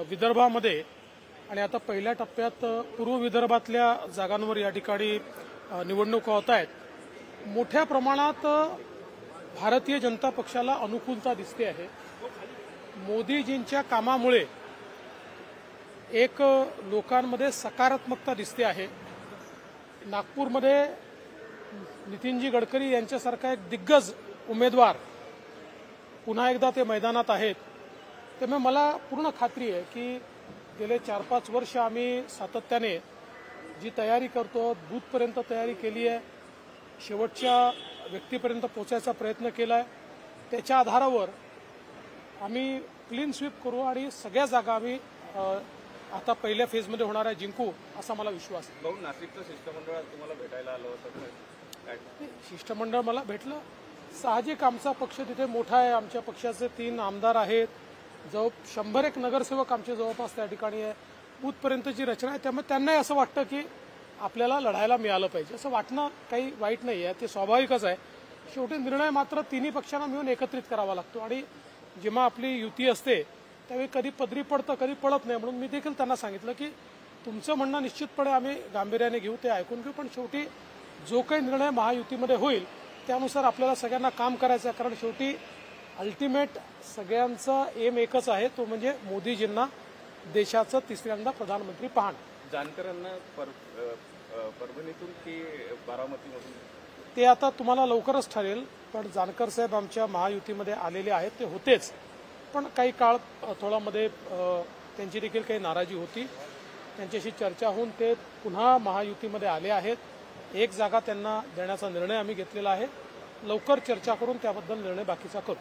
विदर्भामध्ये आणि आता पहिल्या टप्प्यात पूर्व विदर्भातल्या जागांवर या ठिकाणी निवडणुका होत आहेत। मोठ्या प्रमाणात भारतीय जनता पक्षाला अनुकूलता दिसते आहे। मोदीजींच्या कामामुळे एक लोकांमध्ये सकारात्मकता दिसते आहे। नागपूरमध्ये नितीनजी गडकरी यांच्यासारखा एक दिग्गज उमेदवार पुन्हा एकदा ते मैदानात आहेत। त्यामुळे मला पूर्ण खात्री आहे की गेले 4-5 वर्ष आम्ही सातत्याने जी तयारी करतो, बूथपर्यंत तयारी केली आहे, शेवटच्या व्यक्तीपर्यंत पोहोचायचा प्रयत्न केला आहे। त्याच्या आधारावर आम्ही क्लीन स्वीप करू आणि सगळ्या जागा आम्ही आता पहिल्या फेजमध्ये होणार आहे जिंकू असा मला विश्वास आहे। भाऊ, नाशिकचं शिष्टमंडळ तुम्हाला भेटायला आलं होतं काय? शिष्टमंडळ मला भेटलं। साहजिक आमचा पक्ष तिथे मोठा आहे। आमच्या पक्षाचे 3 आमदार आहेत, 101 नगरसेवक आमचे जवळपास त्या ठिकाणी आहे। बूथपर्यंतची रचना आहे, त्यामुळे त्यांनाही असं वाटतं की आपल्याला लढायला मिळालं पाहिजे। असं वाटणं काही वाईट नाही आहे, ते स्वाभाविकच आहे। शेवटी निर्णय मात्र तिन्ही पक्षांना मिळून एकत्रित करावा लागतो आणि जेव्हा आपली युती असते त्यावेळी कधी पदरी पडतं कधी पडत नाही। म्हणून मी देखील त्यांना सांगितलं की तुमचं म्हणणं निश्चितपणे आम्ही गांभीर्याने घेऊ, ते ऐकून घेऊ, पण शेवटी जो काही निर्णय महायुतीमध्ये होईल त्यानुसार आपल्याला सगळ्यांना काम करायचं आहे। कारण शेवटी अल्टिमेट सगळ्यांचा एम एकच आहे, तो म्हणजे मोदीजींना देशाचं तिसऱ्यांदा प्रधानमंत्री पाहणं। जानकरांना परभणीतून की बारामतीमधून ते आता तुम्हाला लवकरच ठरेल, पण जानकर साहेब आमच्या महायुतीमध्ये आलेले आहेत, ते होतेच, पण काही काळ थोडामध्ये त्यांची देखील काही नाराजी होती। त्यांच्याशी चर्चा होऊन ते पुन्हा महायुतीमध्ये आले आहेत। 1 जागा त्यांना देण्याचा निर्णय आम्ही घेतलेला आहे। लवकर चर्चा करून त्याबद्दल निर्णय बाकीचा करू।